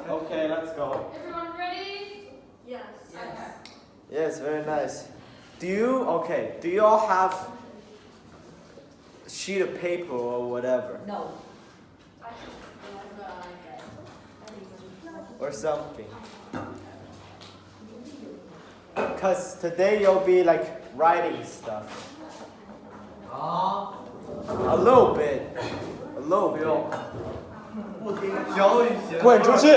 Okay, let's go. Everyone ready? Yes. Yes, very nice. Do you all have a sheet of paper or whatever? No. Or something? Because today you'll be like writing stuff. A little bit. 不听教育写。滚出去！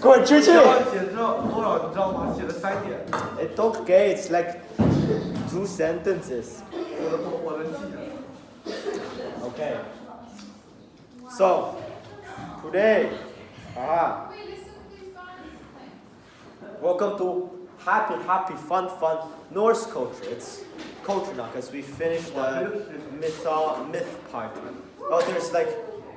滚出去！教育写多少你知道吗？写了3点。It's okay. It's like 2 sentences. 我能记。Okay. So today, Wait, listen, please, guys. welcome to happy, fun Norse culture. It's culture now because we finished the myth part. Oh, there's like,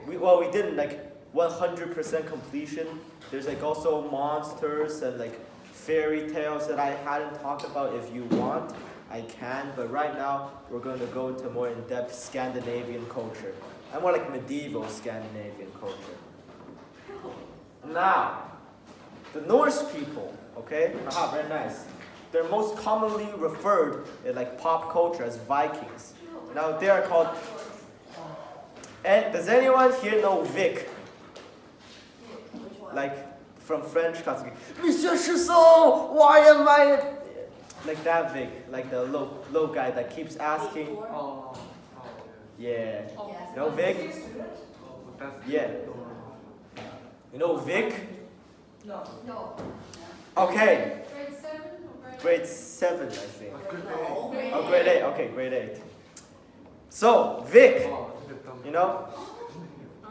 we didn't like 100% completion. There's like also monsters and like fairy tales that I hadn't talked about. If you want, I can. But right now, we're going to go into more in-depth Scandinavian culture. And more like medieval Scandinavian culture. Now, the Norse people, okay? Very nice. They're most commonly referred in like pop culture as Vikings. Now they are called. And does anyone here know Vic? Like from French classic. Monsieur Chusson, why am I? Like that Vic, like the low guy that keeps asking. Yeah. You know Vic? Yeah. You know Vic? No. Okay. Grade 7 or Grade 7, I think. No. Oh, grade 8. Okay, grade 8. So, Vic, you know,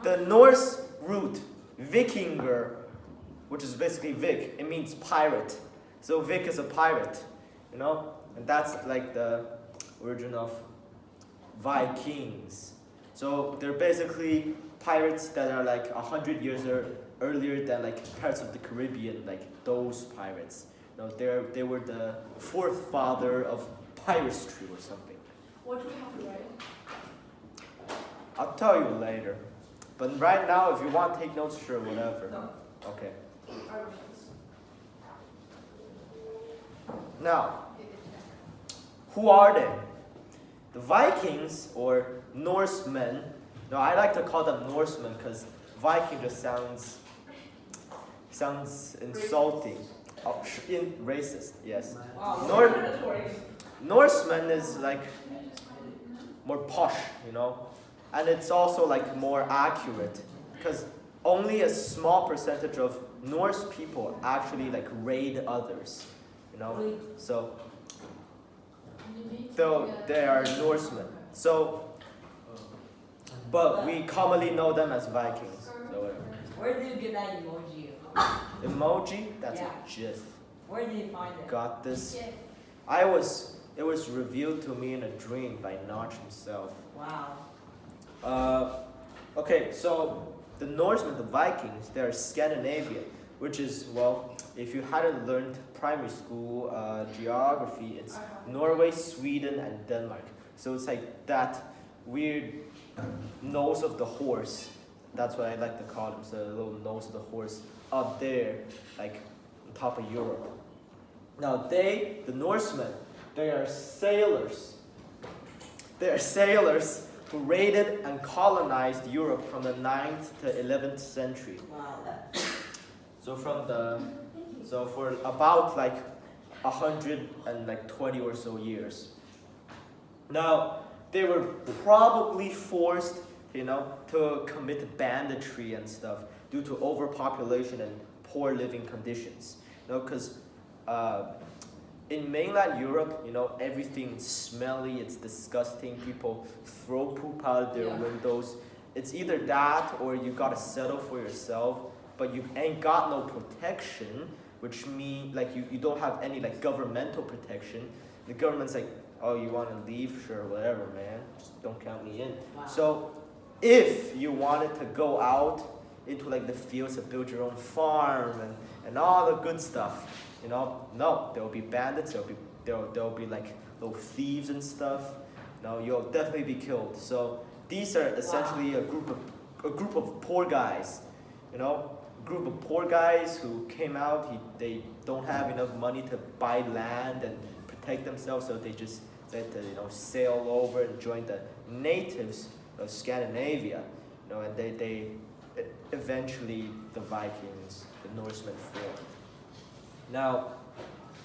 the Norse root, Vikinger, which is basically Vic, it means pirate. So Vic is a pirate, you know, and that's like the origin of Vikings. So they're basically pirates that are like 100 years earlier than like Pirates of the Caribbean, like those pirates. You know, they were the forefather of piracy or something. What do we have to write? I'll tell you later. But right now, if you want to take notes, sure, whatever. No. Okay. Now, who are they? The Vikings or Norsemen. No, I like to call them Norsemen because Viking just sounds insulting. Racist, yes. Norseman is like more posh, you know, and it's also like more accurate because only a small percentage of Norse people actually like raid others, you know. So though they are Norsemen, so but we commonly know them as Vikings. So whatever. Where do you get that emoji? Emoji? That's Yeah. a GIF. Where did you find it? Got this. It was revealed to me in a dream by Notch himself. Wow. Okay, so the Norsemen, the Vikings, they're Scandinavian, which is, well, if you hadn't learned primary school geography, it's Norway, Sweden, and Denmark. So it's like that weird nose of the horse. That's what I like to call them. So the little nose of the horse up there, like on top of Europe. Now the Norsemen, they are sailors. They are sailors who raided and colonized Europe from the 9th to 11th century. Wow. So for about like 120 or so years. Now they were probably forced, you know, to commit banditry and stuff due to overpopulation and poor living conditions. You know, because in mainland Europe, you know, everything's smelly, it's disgusting. People throw poop out their windows. It's either that or you gotta settle for yourself, but you ain't got no protection, which means like you don't have any like governmental protection. The government's like, oh, you want to leave? Sure, whatever, man. Just don't count me in. Wow. So if you wanted to go out into like the fields to build your own farm and all the good stuff, you know, no, there'll be bandits, there'll be like little thieves and stuff. No, you'll definitely be killed. So these are essentially a group of poor guys, you know, group of poor guys who came out. They don't have enough money to buy land and protect themselves, so they just said to, you know, sail over and join the natives of Scandinavia. You know, and they eventually the Vikings, the Norsemen formed. Now,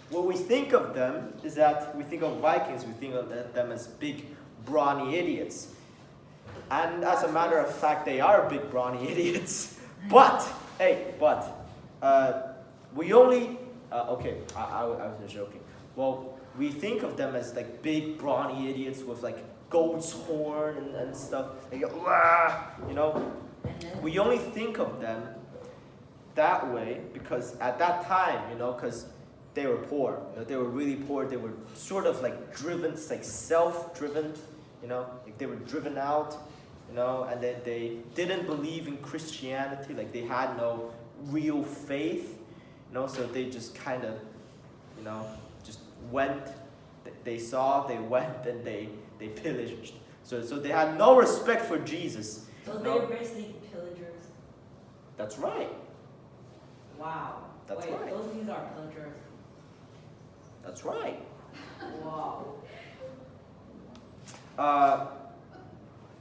what we think of them is that we think of Vikings, we think of them as big, brawny idiots. And as a matter of fact, they are big, brawny idiots. But, we only, okay, I was just joking. Well, we think of them as like big, brawny idiots with like goat's horn and stuff. Like, you know, we only think of them that way because at that time, you know, because they were poor. You know, they were really poor. They were sort of like driven, like self-driven. You know, like they were driven out. You know, and then they didn't believe in Christianity. Like they had no real faith. You know, so they just kind of, you know, just went. They saw, they went, and they pillaged. So they had no respect for Jesus. So they're basically pillagers. That's right. Wow. That's Wait, right. those things are pillagers. That's right. Wow.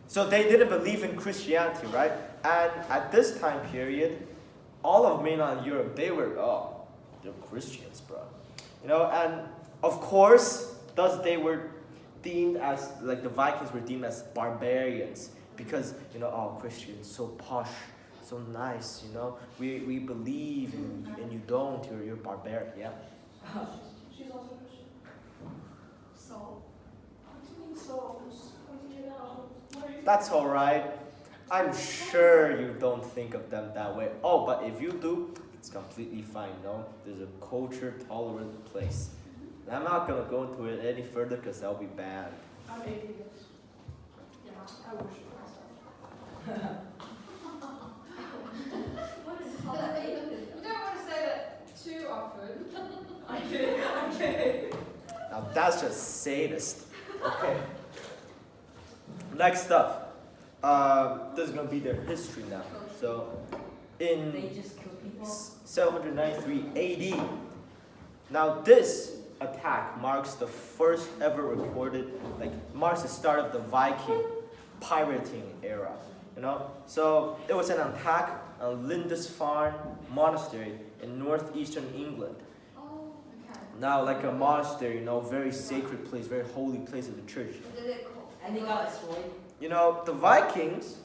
So they didn't believe in Christianity, right? And at this time period, all of mainland Europe, they're Christians, bro. You know, and of course, thus they were deemed as, like the Vikings were deemed as barbarians because, you know, oh, Christians, so posh, so nice, you know. We believe and you don't, you're barbaric, yeah? She's also Christian. So, what do you mean so? I'm just pointing it out. What are you That's all right. I'm sure you don't think of them that way. Oh, but if you do, it's completely fine, no? There's a culture-tolerant place. And I'm not going to go into it any further because that'll be bad. I'm atheist. Yeah, I worship myself. What is that? You don't want to say that too often. I'm kidding. Now that's just sadist. Okay. Next up. This is going to be their history now. So, in They just kill people? 793 AD. Now this attack marks the first ever recorded, like marks the start of the Viking pirating era. You know, so it was an attack on Lindisfarne Monastery in northeastern England. Oh, okay. Now, like a monastery, you know, very sacred place, very holy place of the church. What did it call? And they got destroyed? You know, the Vikings,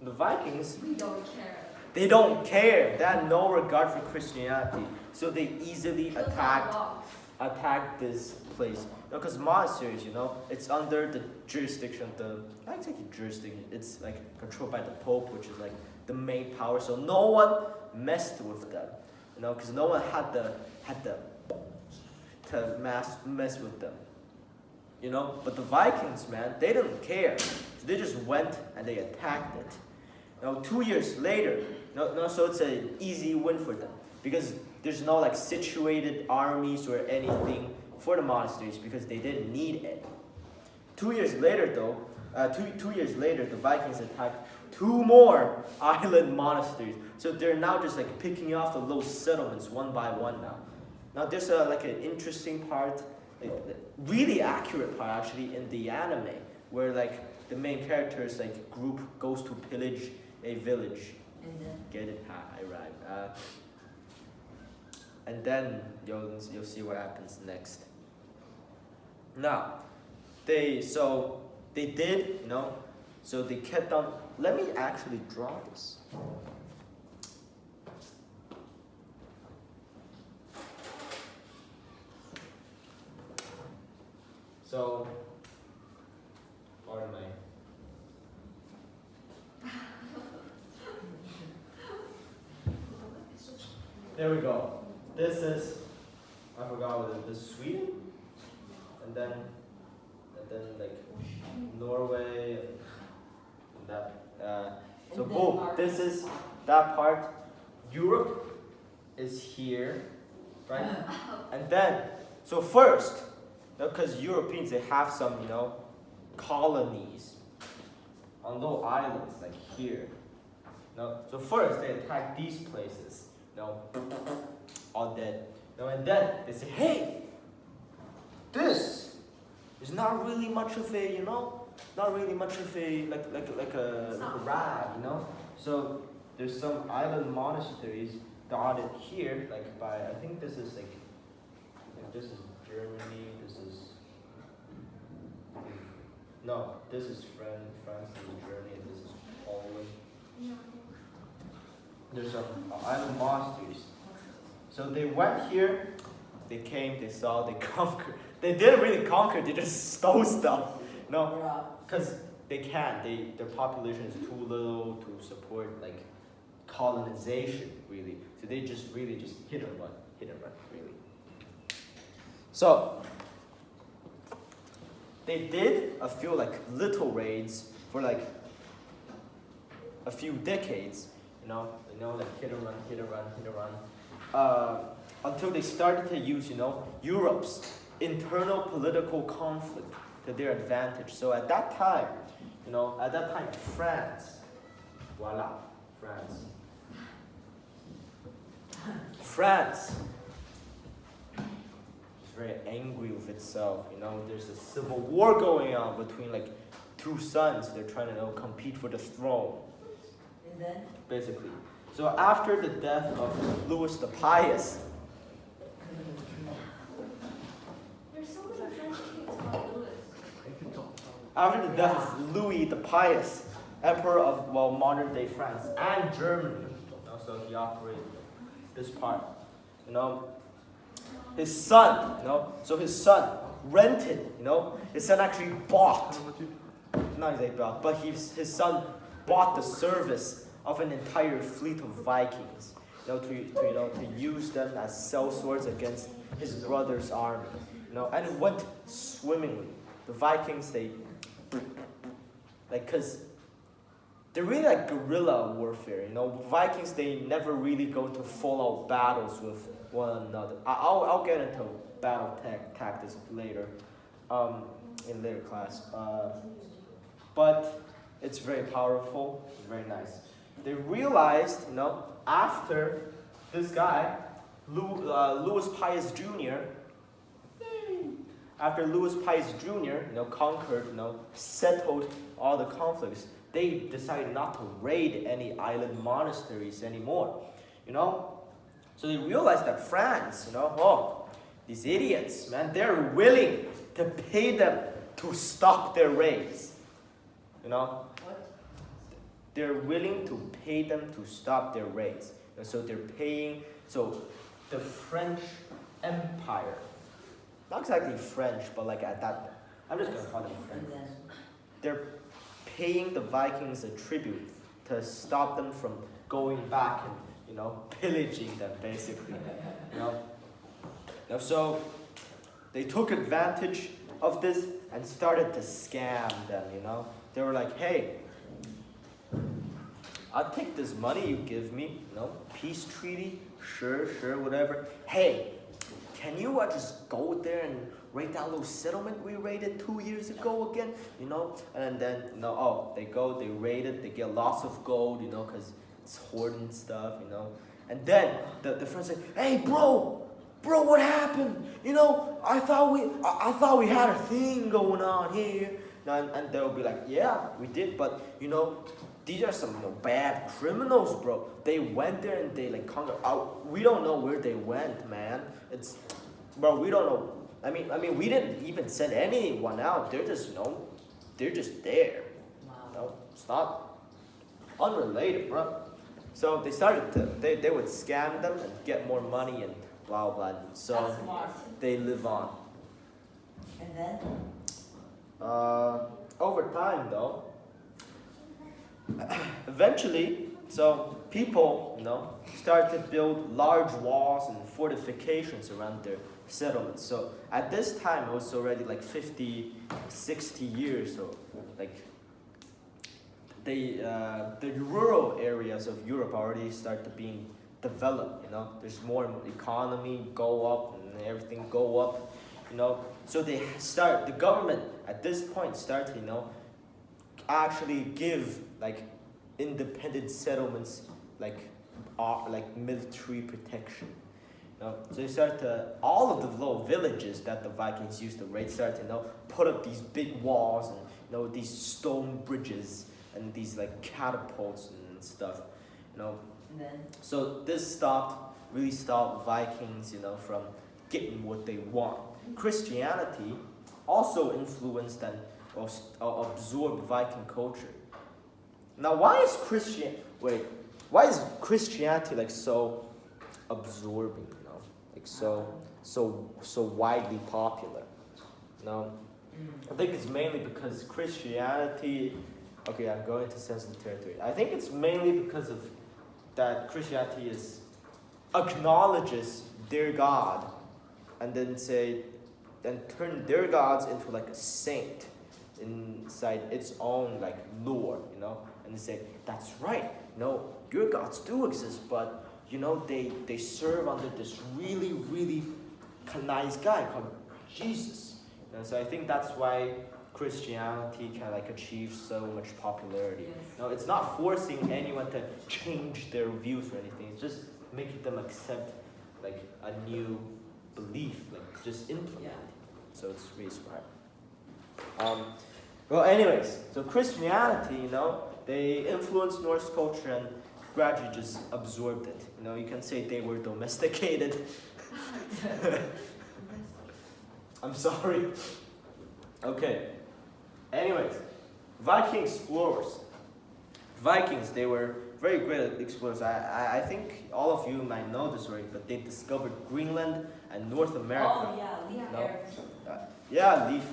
We don't care. they don't care. They had no regard for Christianity. So they easily attacked this place. Because monasteries, you know, it's under the jurisdiction of the, I take it jurisdiction, it's like controlled by the Pope, which is like the main power. So no one messed with them, you know, because no one had the to mess with them, you know. But the Vikings, man, they didn't care. So they just went and they attacked it. Now 2 years later, so it's an easy win for them because there's no like situated armies or anything for the monasteries because they didn't need any. 2 years later, though, two years later, the Vikings attacked 2 more island monasteries. So they're now just like picking off the little settlements one by one now. Now there's like an interesting part, like, really accurate part actually in the anime where like the main characters like group goes to pillage a village. And then? Get it? I rhyme. And then you'll see what happens next. Now, they did, you know, so they kept on. Let me actually draw this. So, pardon me. There we go. This is, I forgot what it is, Sweden? And then like Norway and that. So boom, this is that part. Europe is here, right? And then, so first, because Europeans, they have some, you know, colonies on little islands like here. No, so first they attack these places. No, all dead. No, and then they say, hey, this is not really much of a, not really much of a like a rag, So there's some island monasteries dotted here, like by I think this is like this is Germany, this is no, this is France, this is Germany, and this is Poland. There's some island monasteries. So they went here, they came, they saw, they conquered. They didn't really conquer, they just stole stuff. Because they can't. Their population is too little to support like colonization, really. So they just really just hit and run, really. So they did a few like little raids for like a few decades, like hit and run, until they started to use, Europe's internal political conflict to their advantage. So at that time, France, voila, France is very angry with itself. There's a civil war going on between like two sons. They're trying to compete for the throne. And then? Basically. So after the death of Louis the Pious, There's so many French kids called Louis. after the death of Louis the Pious, emperor of modern day France and Germany, so he operated this part. His son, so his son rented, his son actually bought, not exactly bought, but his son bought the service of an entire fleet of Vikings, to use them as sellswords against his brother's army, and it went swimmingly. The Vikings, cause they're really like guerrilla warfare, Vikings, they never really go into full-out battles with one another. I'll get into battle tactics later, in later class. But it's very powerful, it's very nice. They realized, after this guy, Louis Pius Jr., after Louis Pius Jr., conquered, settled all the conflicts, they decided not to raid any island monasteries anymore, So they realized that France, these idiots, man, they're willing to pay them to stop their raids, What? They're willing to pay them to stop their raids. And so they're paying, so the French Empire, not exactly French, but like at that, I'm just going to call them French. And then? They're paying the Vikings a tribute to stop them from going back and, pillaging them, basically. So they took advantage of this and started to scam them, They were like, hey, I'll take this money you give me, peace treaty, sure, whatever. Hey, can you just go there and raid that little settlement we raided 2 years ago again, And then, they go, they raid it, they get lots of gold, because it's hoarding stuff, And then the friends say, hey, bro, what happened? I thought we had a thing going on here. And they'll be like, yeah, we did, but, these are some bad criminals, bro. They went there and they conquered. We don't know where they went, man. Bro, we don't know. I mean, we didn't even send anyone out. They're just, they're just there. Wow. It's not unrelated, bro. So they started to, they would scam them and get more money and blah, blah. So That's smart. they live on. And then? Over time, though, eventually, so people, start to build large walls and fortifications around their settlements. So at this time, it was already 50, 60 years. So the rural areas of Europe already start to being developed. There's more economy go up and everything go up. So the government at this point start to actually give independent settlements like military protection. So they started to, all of the little villages that the Vikings used to raid started to put up these big walls and these stone bridges and these like catapults and stuff. And then? So this really stopped Vikings from getting what they want. Christianity also influenced and absorbed Viking culture. Now why is Christianity like so absorbing, like so widely popular? I think it's mainly because Christianity, okay, I'm going to sensitive territory. I think it's mainly because of that Christianity acknowledges their God and then turn their gods into like a saint inside its own like lore, and they say, that's right, your gods do exist, but they serve under this really, really nice guy called Jesus. So I think that's why Christianity can like achieve so much popularity. Yes. It's not forcing anyone to change their views or anything. It's just making them accept like a new belief, like just implement it. So it's really smart. Well, anyways, so Christianity, they influenced Norse culture and gradually just absorbed it. You can say they were domesticated. I'm sorry. Okay. Anyways, Viking explorers. Vikings, they were very great explorers. I think all of you might know this already, but they discovered Greenland and North America. Oh yeah, Leif Erikson. Yeah, Leif.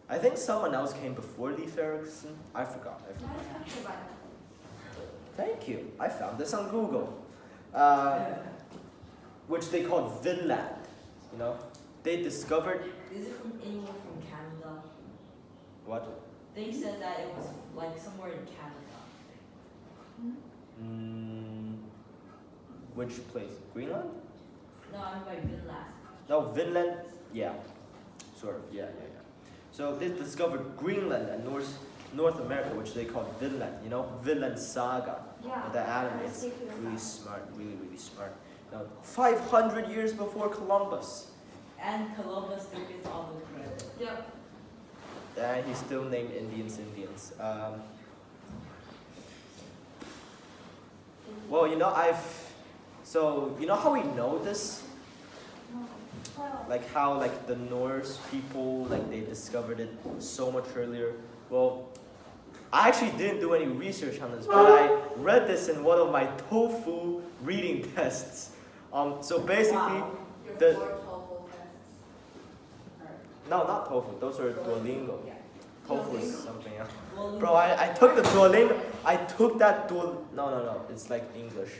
I think someone else came before Leif Erikson. I forgot. Thank you. I found this on Google. Which they called Vinland. They discovered. Is it from anywhere from Canada? What? They said that it was like somewhere in Canada. Which place? Greenland? No, I'm by Vinland. No, Vinland. Yeah, sort of. Yeah. So they discovered Greenland and North America, which they called Vinland. Vinland Saga. Yeah. The anime. It's really smart. Really, really smart. 500 years before Columbus. And Columbus took it all the credit. Yeah. He's still named Indians. Well, so how we know this? Like how like the Norse people, like they discovered it so much earlier. Well, I actually didn't do any research on this, but I read this in one of my TOEFL reading tests. So basically, Your 4 TOEFL tests. no, not TOEFL. Those are Duolingo. Yeah. TOEFL is something else. Duolingo. Bro, I took the Duolingo. I took that No. It's like English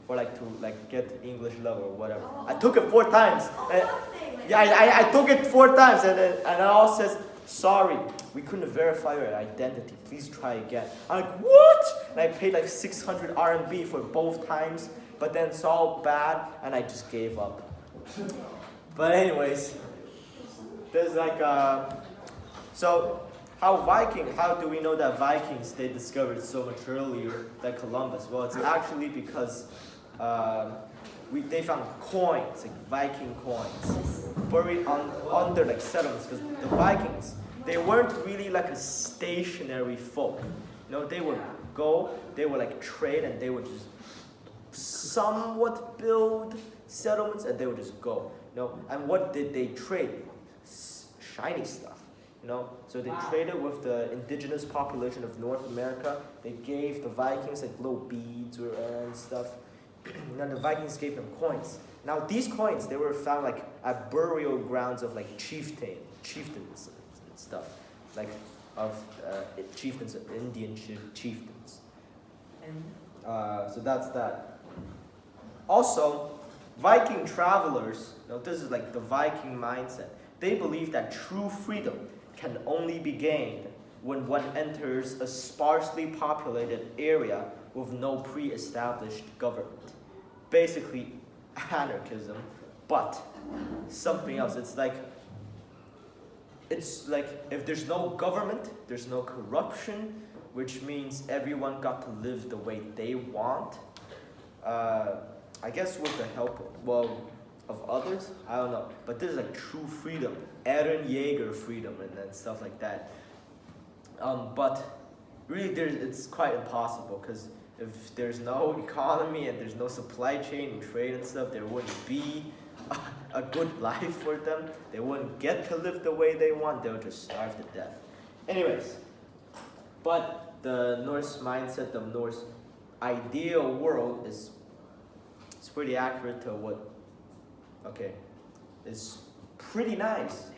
for like to like get English level or whatever. I took it 4 times. And, yeah, I took it 4 times and it all says, sorry, we couldn't verify your identity. Please try again. I'm like, what? And I paid like 600 RMB for both times, but then it's all bad and I just gave up. But anyways, there's like so how do we know that Vikings, they discovered so much earlier than Columbus? Well, it's actually because they found coins, like Viking coins, buried under like settlements. Because the Vikings, they weren't really like a stationary folk. They would go, they would like trade, and they would just somewhat build settlements, and they would just go. And what did they trade? Shiny stuff. So they traded with the indigenous population of North America. They gave the Vikings like little beads and stuff. And then the Vikings gave them coins. Now these coins, they were found like at burial grounds of like chieftains and stuff, like of chieftains, Indian chieftains. So that's that. Also, Viking travelers, this is like the Viking mindset. They believe that true freedom can only be gained when one enters a sparsely populated area with no pre-established government. Basically, anarchism, but something else. It's like it's like if there's no government, there's no corruption, which means everyone got to live the way they want. I guess with the help, of others, I don't know. But this is like true freedom, Eren Yeager freedom, and then stuff like that. But really, it's quite impossible because if there's no economy and there's no supply chain and trade and stuff, there wouldn't be a good life for them. They wouldn't get to live the way they want. They would just starve to death. Anyways, but the Norse mindset, the Norse ideal world is pretty accurate to what, it's pretty nice.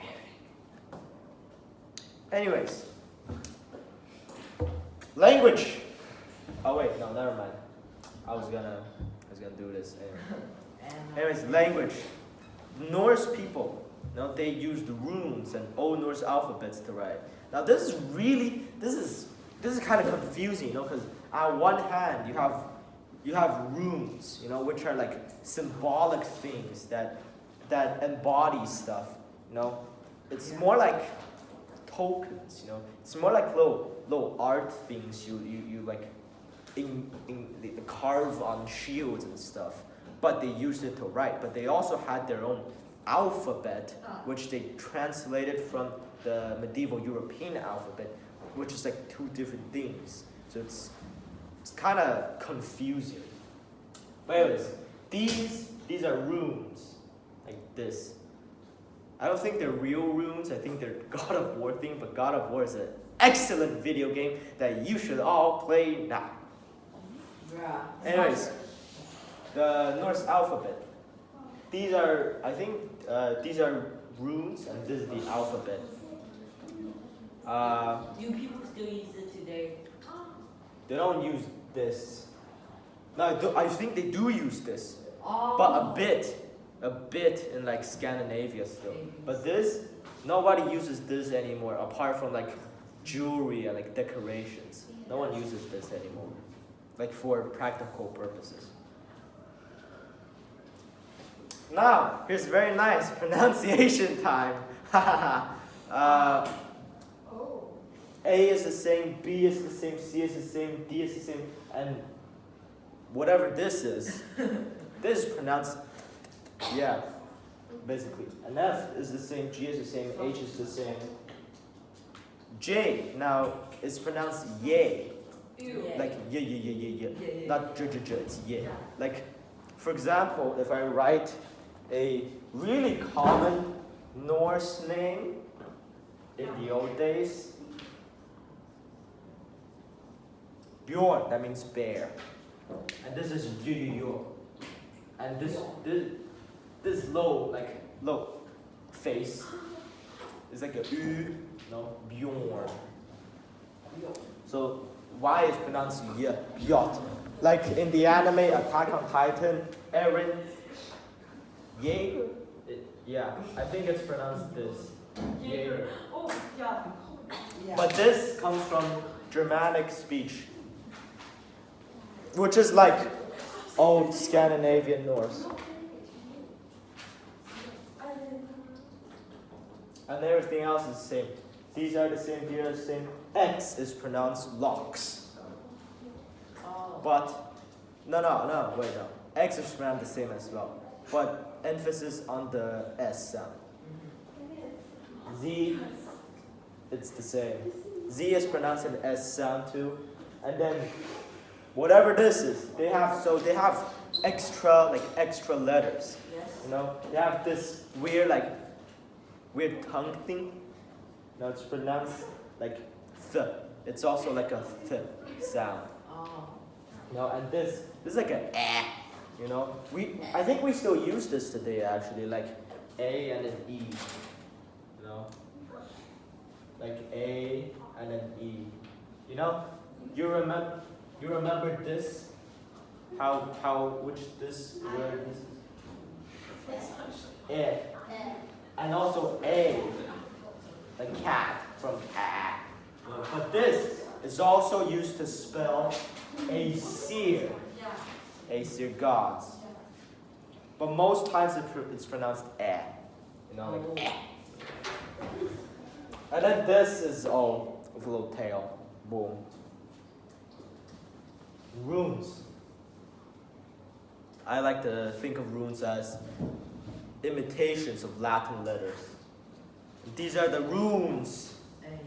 Anyways, language. Oh wait, no, never mind. I was gonna do this anyway. Anyways, language. Norse people, they used runes and Old Norse alphabets to write. Now this is kind of confusing, because on one hand you have runes, which are like symbolic things that embody stuff, It's more like tokens, It's more like little art things you like they carve on shields and stuff. But they used it to write. But they also had their own alphabet, which they translated from the medieval European alphabet, which is like two different things. So it's kind of confusing. But anyways, these are runes, like this. I don't think they're real runes. I think they're God of War thing. But God of War is an excellent video game that you should all play now. Yeah. Anyways, the Norse alphabet. These are, these are runes, and this is the alphabet. Do people still use it today? They don't use this. No, I think they do use this, Oh. but a bit in like Scandinavia still. But this, nobody uses this anymore, apart from like jewelry and like decorations. No one uses this anymore, like for practical purposes. Now, here's very nice pronunciation time. A is the same, B is the same, C is the same, D is the same, and whatever this is pronounced, basically. And F is the same, G is the same, H is the same. J now is pronounced yay. Like yeah. Not j, it's yeah. Like, for example, if I write a really common Norse name in the old days, Bjorn, that means bear. And this is Yu. And this low face is like a Bjorn. So Y is pronounced Yacht. Like in the anime Attack on Titan, Eren Yeager? I think it's pronounced this. Yeager. Oh, yeah. But this comes from Germanic speech, which is like old Scandinavian Norse. And everything else is the same. These are the same, these are the same. X is pronounced locks. But, wait. X is pronounced the same as well. But emphasis on the S sound. Z, it's the same. Z is pronounced an S sound too. And then, whatever this is, they have extra letters. They have this weird tongue thing. Now it's pronounced like th. It's also like a th sound. And this is like an eh. I think we still use this today actually, like A and an E. Like A and an E. You remember this? Which this word is? Eh. And also A, like cat from cat. But this is also used to spell Aesir. Aesir gods. But most times it's pronounced eh. Like eh. And then this is all with a little tail. Boom. Runes. I like to think of runes as imitations of Latin letters. These are the runes. Hey.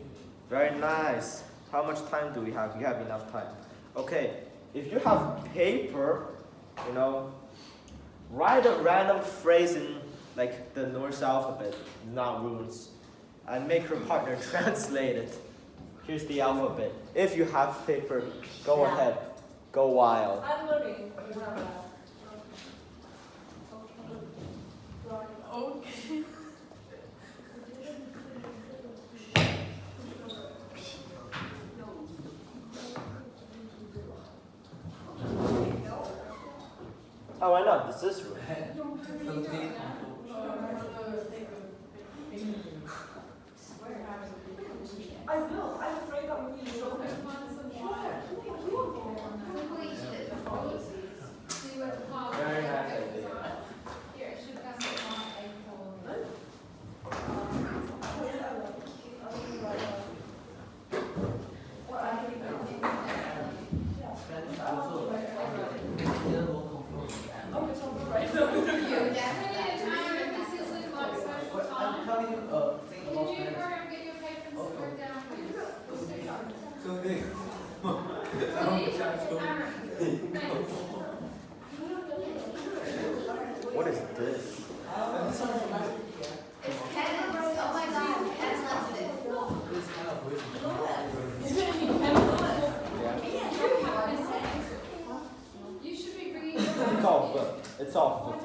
Very nice. How much time do we have? We have enough time. Okay, if you have paper, write a random phrase in like the Norse alphabet, not runes, and make your partner translate it. Here's the alphabet. If you have paper, go ahead. Go wild. I'm learning. Okay. Oh, why not? This is rune. I will. I'm afraid that we need to show them. Very nice idea. I'm telling you a thing about What is this? You should be bringing It's all good. It's all good.